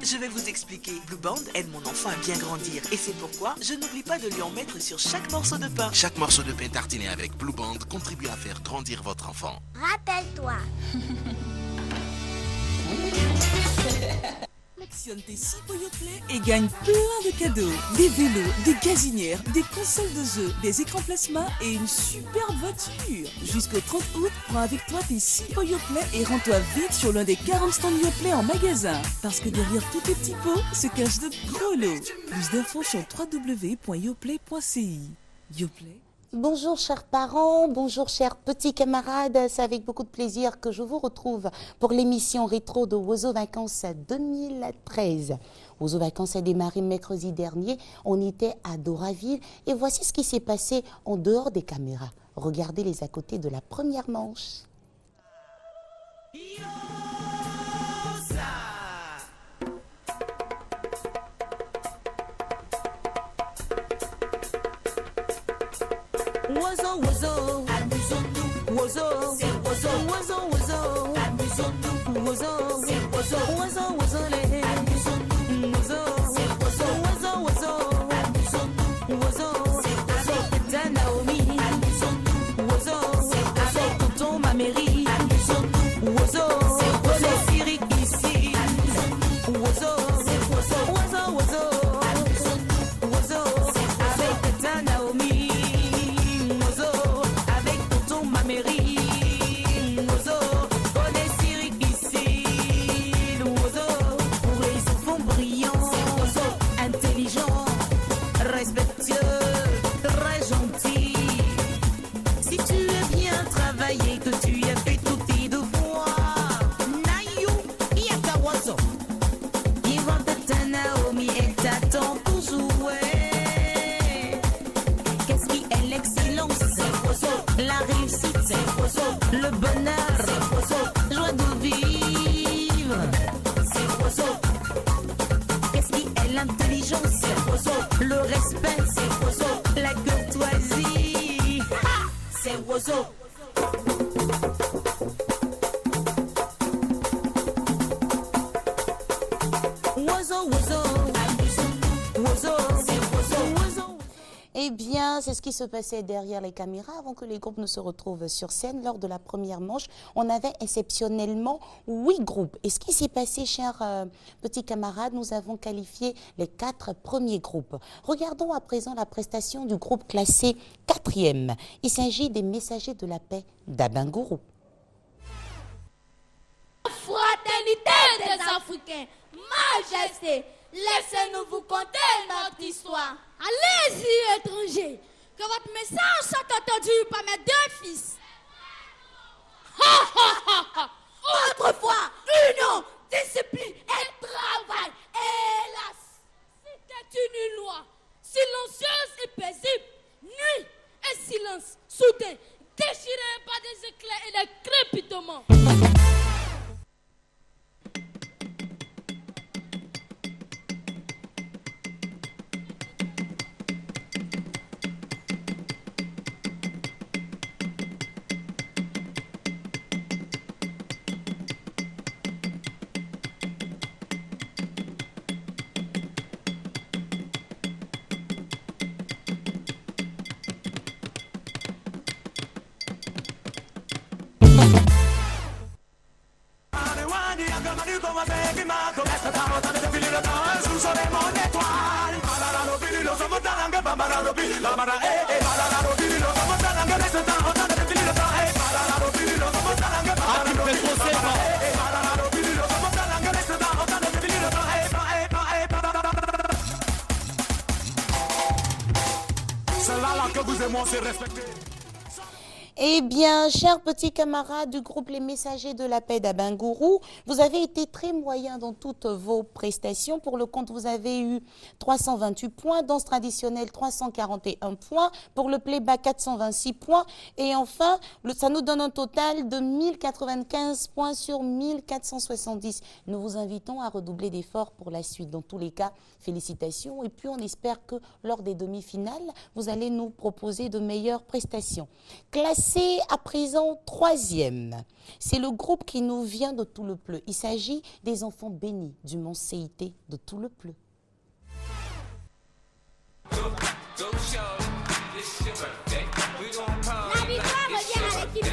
Je vais vous expliquer. Blue Band aide mon enfant à bien grandir. Et c'est pourquoi je n'oublie pas de lui en mettre sur chaque morceau de pain. Chaque morceau de pain tartiné avec Blue Band contribue à faire grandir votre enfant. Rappelle-toi. Collectionne tes 6 Poyoplay et gagne plein de cadeaux. Des vélos, des gazinières, des consoles de jeux, des écrans plasma et une superbe voiture. Jusqu'au 30 août, prends avec toi tes 6 Poyoplay et rends-toi vite sur l'un des 40 stands Yoplait en magasin. Parce que derrière tous tes petits pots se cachent de gros lots. Plus d'infos sur www.yoplay.ci. Yoplait. Bonjour chers parents, bonjour chers petits camarades, c'est avec beaucoup de plaisir que je vous retrouve pour l'émission rétro de Oiseaux Vacances 2013. Oiseaux Vacances a démarré mercredi dernier, on était à Doraville et voici ce qui s'est passé en dehors des caméras. Regardez les à côté de la première manche. Oiseau, oiseau, amusons-nous. Oiseau, c'est oiseau, oiseau, oiseau, amusons-nous. Oiseau, c'est oiseau, oiseau, oiseau, les amusons-nous. Oiseau, c'est oiseau, oiseau, oiseau, amusons-nous. Oiseau, c'est avec ta Naomi. Amusons-nous. Oiseau, c'est avec tonton Maméry. Amusons-nous. Oiseau, c'est oiseau, Cyril ici. Amusons-nous. Oiseau, c'est oiseau, oiseau, oiseau. Oiseau, c'est avec ta Naomi. Le bonheur, joie de vivre. C'est oiseau. Qu'est-ce qui est l'intelligence? C'est oiseau. Le respect, c'est oiseau. La courtoisie, c'est oiseau. Oiseau, oiseau, oiseau, c'est oiseau, oiseau. Eh bien, c'est ce qui se passait derrière les caméras avant que les groupes ne se retrouvent sur scène. Lors de la première manche, on avait exceptionnellement 8 groupes. Et ce qui s'est passé, chers petits camarades, nous avons qualifié les 4 premiers groupes. Regardons à présent la prestation du groupe classé 4e. Il s'agit des Messagers de la Paix d'Abangourou. Fraternité des Africains, majesté, laissez-nous vous conter notre histoire. Allez-y, étrangers, que votre message soit entendu par mes 2 fils. Autrefois, union, discipline et travail. Hélas, c'était une loi silencieuse et paisible. Nuit et silence soudain, déchiré par des éclairs et des crépitements. Eh bien, chers petits camarades du groupe Les Messagers de la Paix d'Abangourou, vous avez été très moyens dans toutes vos prestations. Pour le compte, vous avez eu 328 points, danse traditionnelle 341 points, pour le playback 426 points. Et enfin, ça nous donne un total de 1095 points sur 1470. Nous vous invitons à redoubler d'efforts pour la suite. Dans tous les cas, félicitations. Et puis, on espère que lors des demi-finales, vous allez nous proposer de meilleures prestations. Classe passer à présent 3e. C'est le groupe qui nous vient de Tout le Pleu. Il s'agit des enfants bénis du Mont CIT de Tout le Pleu. La victoire revient à l'équipe A.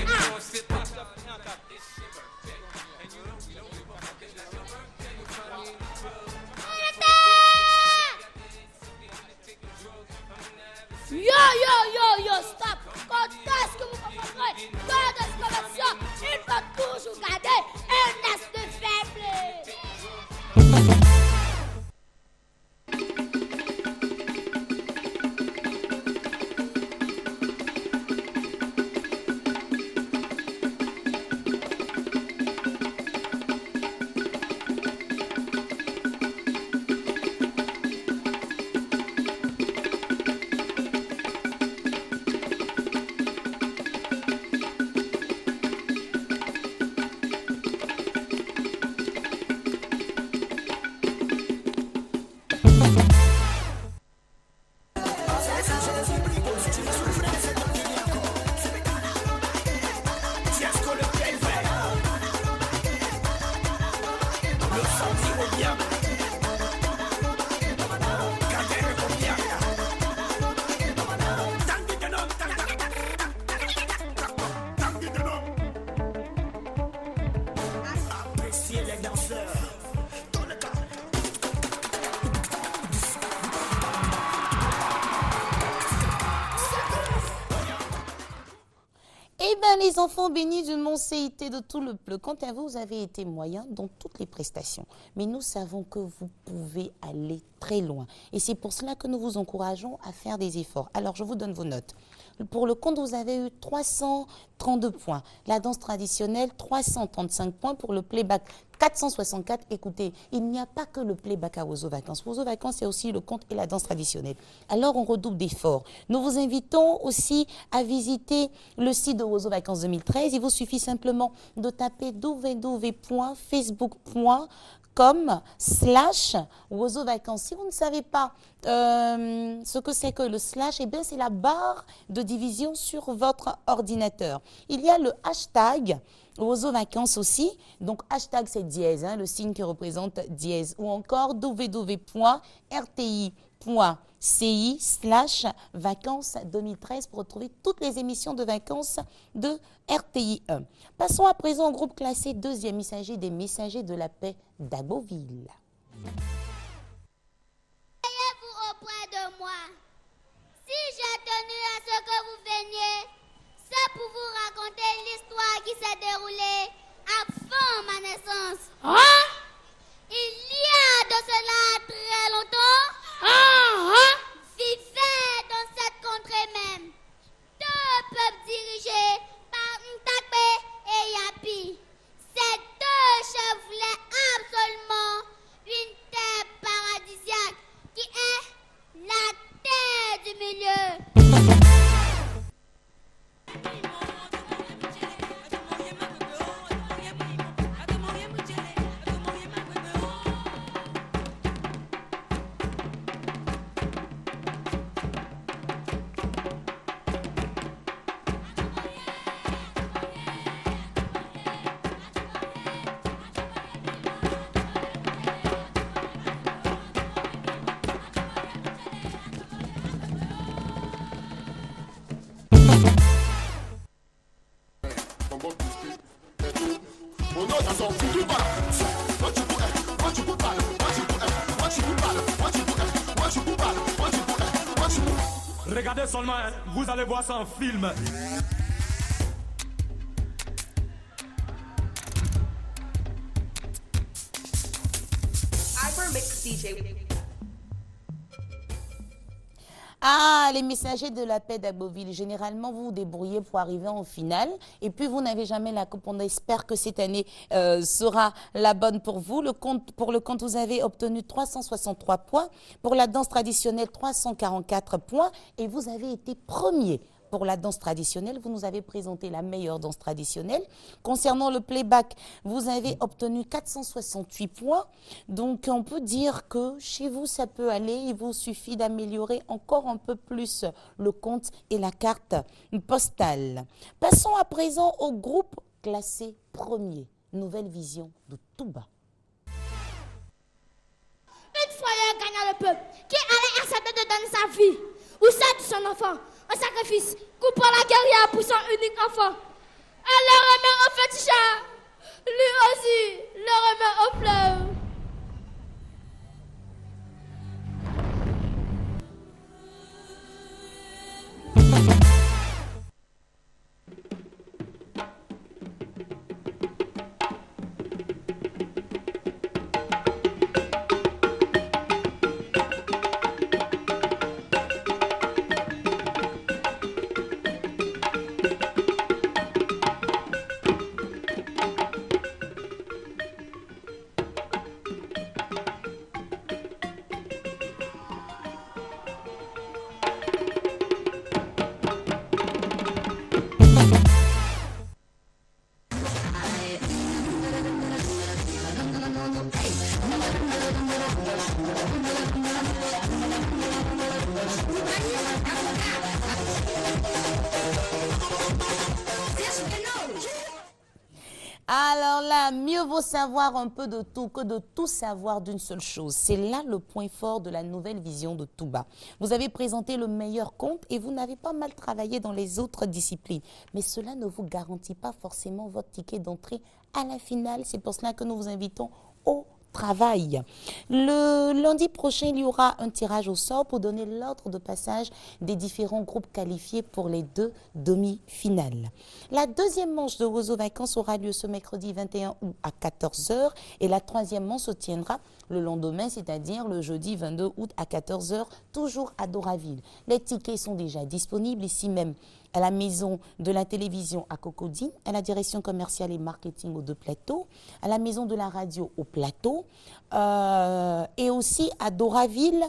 Yo, stop! Quand est-ce que vous comprendrez que dans cette conversion, il faut toujours garder un as de faible? Eh bien, les enfants bénis du Mont CIT de Tout le Pleu, quant à vous, vous avez été moyen dans toutes les prestations. Mais nous savons que vous pouvez aller très loin. Et c'est pour cela que nous vous encourageons à faire des efforts. Alors, je vous donne vos notes. Pour le conte, vous avez eu 332 points. La danse traditionnelle, 335 points. Pour le playback, 464. Écoutez, il n'y a pas que le playback à Ozo Vacances. Ozo Vacances, il y a aussi le conte et la danse traditionnelle. Alors, on redouble d'efforts. Nous vous invitons aussi à visiter le site de Ozo Vacances 2013. Il vous suffit simplement de taper www.facebook.com/Ozo Vacances. Si vous ne savez pas ce que c'est que le slash, eh bien c'est la barre de division sur votre ordinateur. Il y a le hashtag Ozo Vacances aussi, donc hashtag c'est dièse, hein, le signe qui représente dièse, ou encore www.rti.ci/vacances 2013 pour retrouver toutes les émissions de vacances de RTI1. Passons à présent au groupe classé 2e, il s'agit des messagers de la paix d'Agboville. Ayez-vous auprès de moi. Si j'ai tenu à ce que vous veniez, c'est pour vous raconter l'histoire qui s'est déroulée avant ma naissance. Hein? Il y a de cela très longtemps, vivaient dans cette contrée même deux peuples dirigés par Ntakbe et Yapi. Ces deux chefs voulaient absolument une terre paradisiaque qui est la terre du milieu. Regardez seulement, hein, vous allez voir ça en film. Ah, les messagers de la paix d'Agboville, généralement vous vous débrouillez pour arriver en finale et puis vous n'avez jamais la coupe. On espère que cette année sera la bonne pour vous. Pour le compte, vous avez obtenu 363 points. Pour la danse traditionnelle, 344 points et vous avez été premier. pour la danse traditionnelle, vous nous avez présenté la meilleure danse traditionnelle. Concernant le playback, vous avez obtenu 468 points. Donc, on peut dire que chez vous, ça peut aller. Il vous suffit d'améliorer encore un peu plus le compte et la carte postale. Passons à présent au groupe classé premier. Nouvelle vision de Touba. Une fois il a gagné le peuple, qui allait accepter de donner sa vie ou celle de son enfant en sacrifice, coupant la guerrière pour son unique enfant. Elle le remet au féticheur, lui aussi le remet aux fleurs. Alors là, mieux vaut savoir un peu de tout que de tout savoir d'une seule chose. C'est là le point fort de la nouvelle vision de Touba. Vous avez présenté le meilleur compte et vous n'avez pas mal travaillé dans les autres disciplines. Mais cela ne vous garantit pas forcément votre ticket d'entrée à la finale. C'est pour cela que nous vous invitons au travail. Le lundi prochain, il y aura un tirage au sort pour donner l'ordre de passage des différents groupes qualifiés pour les 2 demi-finales. La deuxième manche de Oiseaux Vacances aura lieu ce mercredi 21 août à 14 h et la troisième manche se tiendra le lendemain, c'est-à-dire le jeudi 22 août à 14 h, toujours à Doraville. Les tickets sont déjà disponibles ici même à la maison de la télévision à Cocody, à la direction commerciale et marketing aux 2 plateaux, à la maison de la radio au plateau et aussi à Doraville,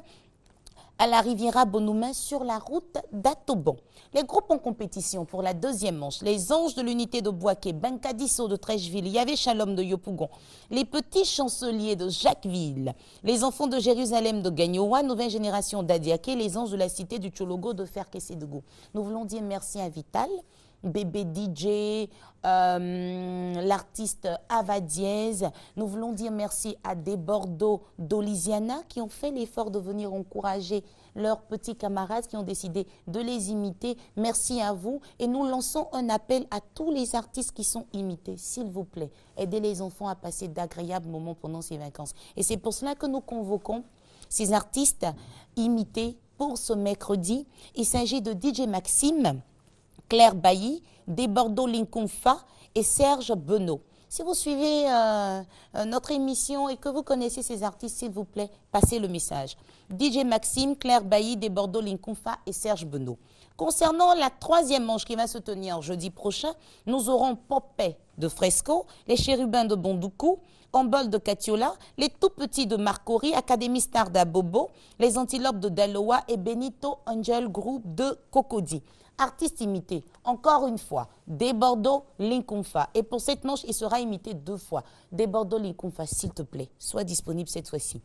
à la Riviera Bonoumin sur la route d'Atoban. Les groupes en compétition pour la deuxième manche, les Anges de l'unité de Boaké, Bankadisso de Trècheville, Yahvé Shalom de Yopougon, les Petits Chanceliers de Jacquesville, les Enfants de Jérusalem de Gagnoa, Nouvelle Génération d'Adiaké, les Anges de la Cité du Tchologo de Ferkessédougou. Nous voulons dire merci à Vital, Bébé DJ, l'artiste Ava Diez. Nous voulons dire merci à des Bordeaux d'Olisiana qui ont fait l'effort de venir encourager leurs petits camarades qui ont décidé de les imiter. Merci à vous et nous lançons un appel à tous les artistes qui sont imités. S'il vous plaît, aidez les enfants à passer d'agréables moments pendant ces vacances. Et c'est pour cela que nous convoquons ces artistes imités pour ce mercredi. Il s'agit de DJ Maxime, Claire Bailly, des Bordeaux Lincoln Fa et Serge Benot. Si vous suivez notre émission et que vous connaissez ces artistes, s'il vous plaît, passez le message. DJ Maxime, Claire Bailly, des Bordeaux Lincoln Fa et Serge Benot. Concernant la troisième manche qui va se tenir jeudi prochain, nous aurons Popé de Fresco, les Chérubins de Bondoukou, Ambol de Catiola, les Tout Petits de Marcory, Académie Star d'Abobo, les Antilopes de Daloa et Benito Angel Group de Cocody. Artistes imités, encore une fois, des Bordeaux Lincoln Fa. Et pour cette manche, il sera imité 2 fois. Des Bordeaux Lincoln Fa, s'il te plaît, sois disponible cette fois-ci.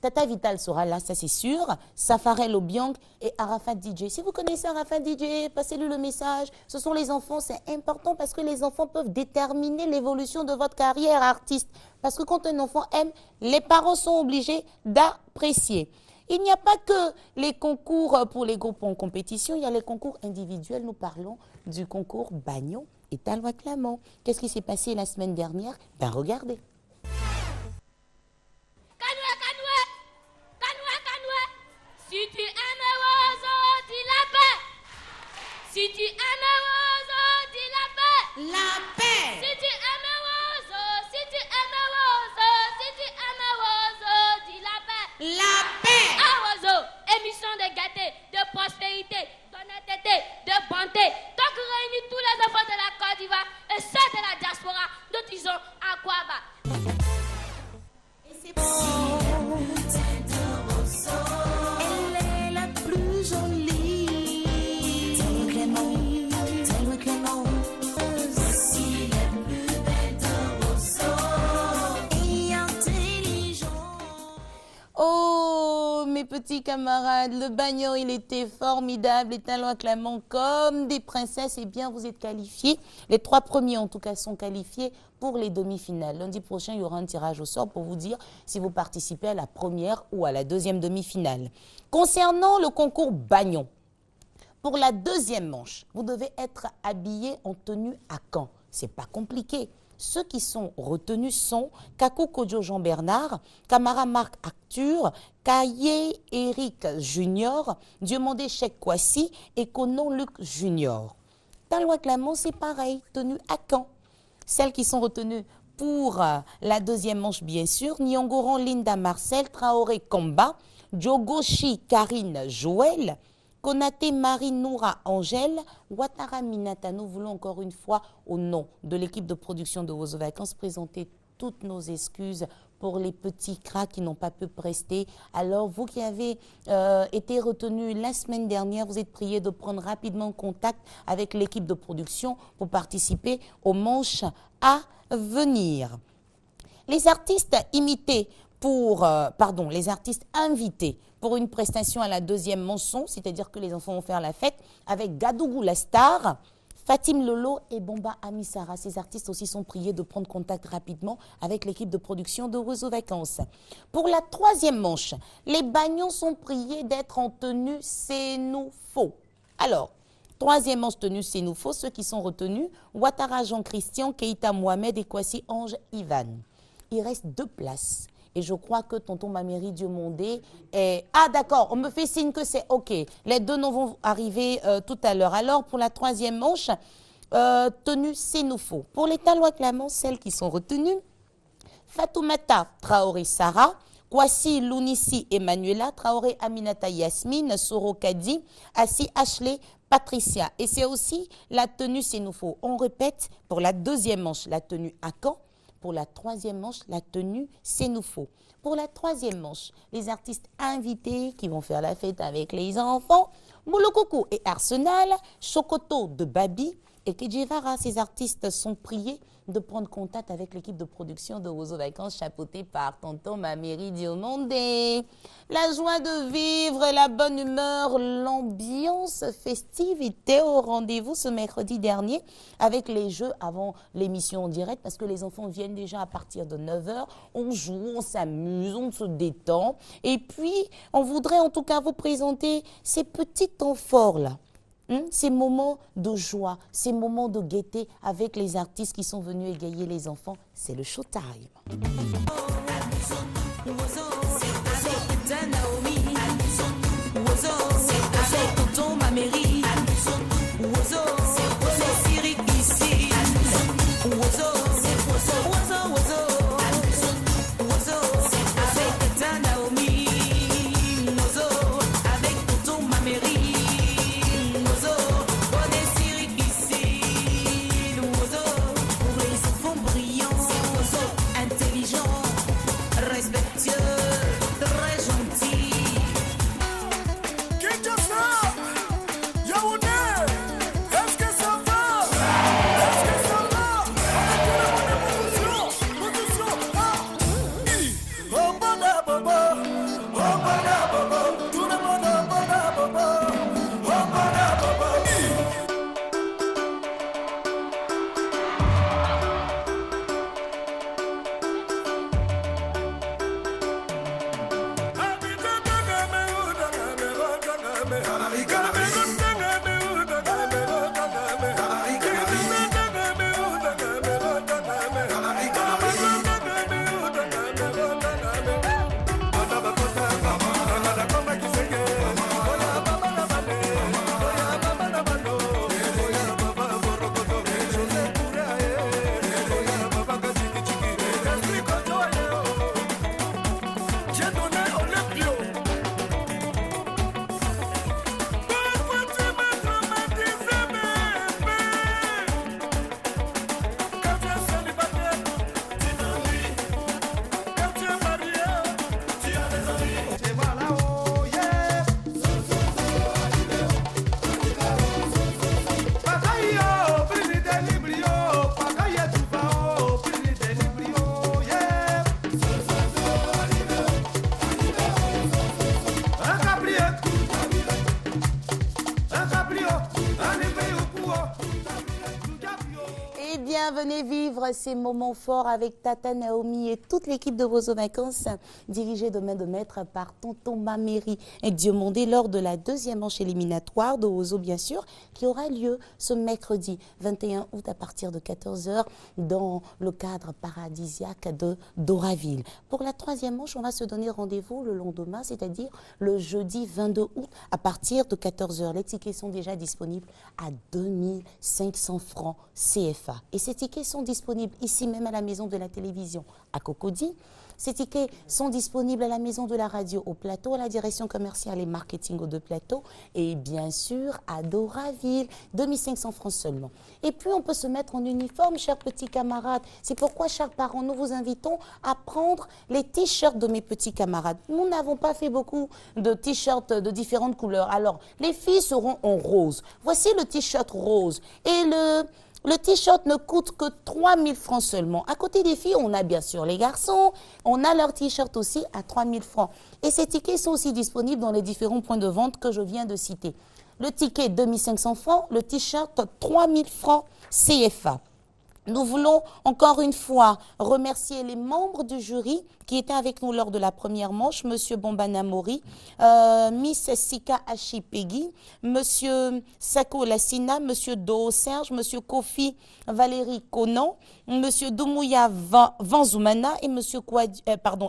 Tata Vital sera là, ça c'est sûr. Safarel Obiang et Arafat DJ. Si vous connaissez Arafat DJ, passez-lui le message. Ce sont les enfants, c'est important parce que les enfants peuvent déterminer l'évolution de votre carrière artiste. Parce que quand un enfant aime, les parents sont obligés d'apprécier. Il n'y a pas que les concours pour les groupes en compétition, il y a les concours individuels. Nous parlons du concours Bagnon et Talwa Clamant. Qu'est-ce qui s'est passé la semaine dernière? Ben regardez. Si tu aimes l'oiseau, dis la paix. Si tu aimes l'oiseau, dis la paix. La paix. Si tu aimes l'oiseau, si tu aimes l'oiseau, si tu aimes l'oiseau, dis la paix. La paix. Ah, oiseau, émission de gaieté, de prospérité, d'honnêteté, de bonté. Donc réunis tous les enfants de la Côte d'Ivoire et ceux de la diaspora, nous disons à quoi bas. petits camarades, le bagnon, il était formidable, les talents acclamants comme des princesses. Eh bien, vous êtes qualifiés. Les 3 premiers, en tout cas, sont qualifiés pour les demi-finales. Lundi prochain, il y aura un tirage au sort pour vous dire si vous participez à la première ou à la deuxième demi-finale. Concernant le concours bagnon, pour la deuxième manche, vous devez être habillé en tenue à Caen. C'est pas compliqué. Ceux qui sont retenus sont Kakou Kodjo Jean-Bernard, Camara Marc Arthur, Kaye Eric Junior, Diomandé Cheikh Kwasi et Konon Luc Junior. Talon Clamont, c'est pareil, tenue à Caen. Celles qui sont retenues pour la deuxième manche, bien sûr, Nyongoran Linda Marcel, Traoré Komba, Djogoshi Karine Joël, Konaté Marie Noura Angèle, Ouattara Minata. Nous voulons encore une fois, au nom de l'équipe de production de Oiseaux Vacances, présenter toutes nos excuses pour les petits cracks qui n'ont pas pu prester. Alors, vous qui avez été retenus la semaine dernière, vous êtes priés de prendre rapidement contact avec l'équipe de production pour participer aux manches à venir. Les artistes imités les artistes invités pour une prestation à la deuxième manche, c'est-à-dire que les enfants vont faire la fête avec Gadougou la star, Fatim Lolo et Bomba Amisara. Ces artistes aussi sont priés de prendre contact rapidement avec l'équipe de production de Oiseaux Vacances. Pour la troisième manche, les bagnons sont priés d'être en tenue c'est nous faux. Alors, troisième manche tenue c'est nous faux, ceux qui sont retenus, Ouattara Jean-Christian, Keita Mohamed et Kwasi Ange Ivan. Il reste 2 places. Et je crois que tonton Mamiri Diomondé est... Ah d'accord, on me fait signe que c'est OK. Les 2 noms vont arriver tout à l'heure. Alors pour la troisième manche, tenue c'est nous faux. Pour les talons acclamants, celles qui sont retenues, Fatoumata Traoré Sarah, Kwasi Lounici Emmanuela, Traoré Aminata Yasmine, Soro Kadi, Assi Ashley Patricia. Et c'est aussi la tenue c'est nous faux. On répète, pour la deuxième manche, la tenue à Caen. Pour la troisième manche, la tenue, c'est nous faux. Pour la troisième manche, les artistes invités qui vont faire la fête avec les enfants, Moulokoko et Arsenal, Chocoto de Babi et Kedjevara. Ces artistes sont priés de prendre contact avec l'équipe de production de Oiseaux Vacances chapeautée par tonton Mamiri Diomondé. La joie de vivre, la bonne humeur, l'ambiance festive était au rendez-vous ce mercredi dernier avec les jeux avant l'émission en direct parce que les enfants viennent déjà à partir de 9h. On joue, on s'amuse, on se détend. Et puis, on voudrait en tout cas vous présenter ces petits temps forts-là. Ces moments de joie, ces moments de gaieté avec les artistes qui sont venus égayer les enfants, c'est le showtime. bien, venez vivre ces moments forts avec Tata Naomi et toute l'équipe de Wozo Vacances, dirigée de main de maître par Tonton Mameri et Diomondé lors de la deuxième manche éliminatoire de Wozo, bien sûr, qui aura lieu ce mercredi 21 août à partir de 14h dans le cadre paradisiaque de Doraville. Pour la troisième manche, on va se donner rendez-vous le lendemain, c'est-à-dire le jeudi 22 août à partir de 14h. Les tickets sont déjà disponibles à 2500 francs CFA. Et ces tickets sont disponibles ici même à la maison de la télévision à Cocody. Ces tickets sont disponibles à la maison de la radio au Plateau, à la direction commerciale et marketing aux deux plateaux et bien sûr à Doraville, 2500 francs seulement. Et puis on peut se mettre en uniforme, chers petits camarades. C'est pourquoi, chers parents, nous vous invitons à prendre les t-shirts de mes petits camarades. Nous n'avons pas fait beaucoup de t-shirts de différentes couleurs. Alors, les filles seront en rose. Voici le t-shirt rose. Et le t-shirt ne coûte que 3000 francs seulement. À côté des filles, on a bien sûr les garçons. On a leur t-shirt aussi à 3000 francs. Et ces tickets sont aussi disponibles dans les différents points de vente que je viens de citer. Le ticket 2500 francs, le t-shirt 3000 francs CFA. Nous voulons encore une fois remercier les membres du jury qui étaient avec nous lors de la première manche, Monsieur Bombana Mori, Miss Sika Achipegui, Monsieur Sako Lassina, Monsieur Do Serge, Monsieur Kofi Valérie Conan, Monsieur Doumouya Vanzoumana et Monsieur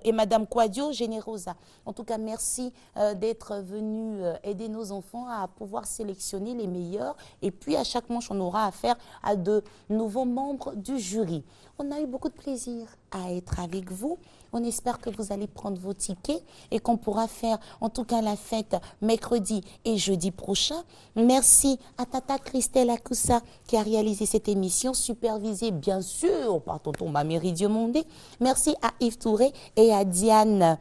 et Madame Quadio Generosa. En tout cas, merci d'être venus aider nos enfants à pouvoir sélectionner les meilleurs. Et puis, à chaque manche, on aura affaire à de nouveaux membres du jury. On a eu beaucoup de plaisir à être avec vous. On espère que vous allez prendre vos tickets et qu'on pourra faire en tout cas la fête mercredi et jeudi prochain. Merci à Tata Christelle Akoussa qui a réalisé cette émission, supervisée bien sûr par Tonton Mameri Diomondé. Merci à Yves Touré et à Diane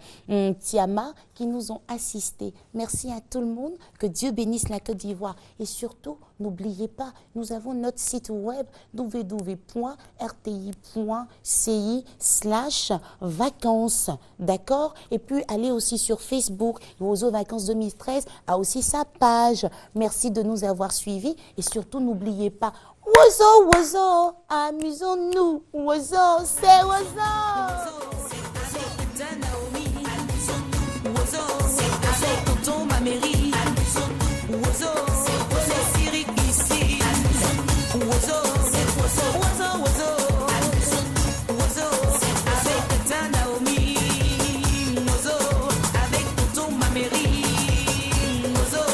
Tiama qui nous ont assistés. Merci à tout le monde. Que Dieu bénisse la Côte d'Ivoire. Et surtout, n'oubliez pas, nous avons notre site web www.rti.ci/vacances. D'accord? Et puis, allez aussi sur Facebook. Wozo Vacances 2013 a aussi sa page. Merci de nous avoir suivis. Et surtout, n'oubliez pas, Wozo, Wozo, amusons-nous. Wozo, c'est Wozo. Avec Tonton Mameri, Wozo, Siri ici, Wozo, avec Tata Naomi, Wozo, avec Tonton Mameri, Wozo,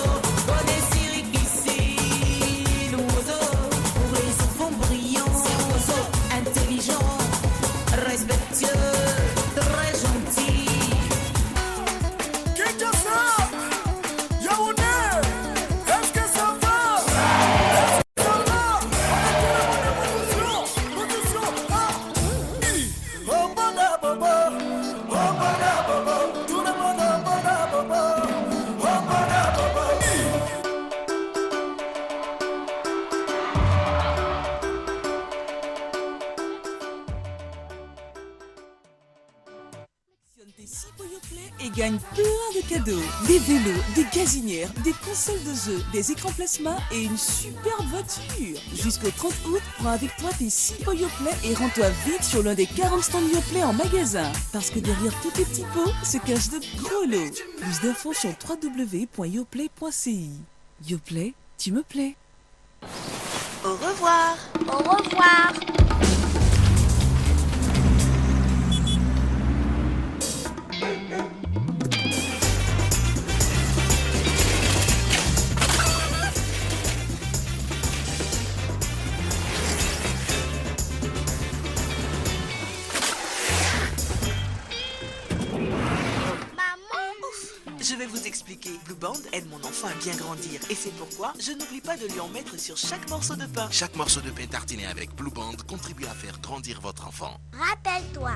Siri ici, Wozo, pour les enfants brillants, intelligents, respectueux, très gentils. Des 6 Boyoplay et gagne plein de cadeaux. Des vélos, des gazinières, des consoles de jeux, des écrans plasma et une superbe voiture. Jusqu'au 30 août, prends avec toi tes 6 Boyoplay et rends-toi vite sur l'un des 40 stands Yoplait en magasin. Parce que derrière tous tes petits pots se cachent de gros lots. Plus d'infos sur www.yoplay.ci. Yoplait, tu me plais. Au revoir. Au revoir. Je vais vous expliquer. Blue Band aide mon enfant à bien grandir. Et c'est pourquoi je n'oublie pas de lui en mettre sur chaque morceau de pain. Chaque morceau de pain tartiné avec Blue Band contribue à faire grandir votre enfant. Rappelle-toi.